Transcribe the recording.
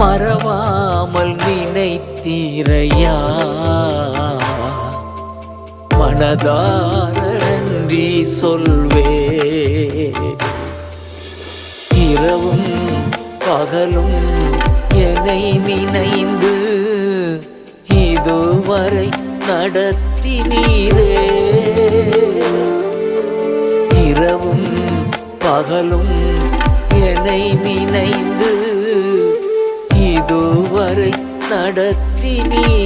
மறவாமல் நினைத்தீரையா மனதார நன்றி சொல்வே இரவும் பகலும் என்னை நினைந்து இதுவரை நடத்தினீரே இரவும் பகலும் என்னை நினைந்து இதுவரை நடத்தினீரே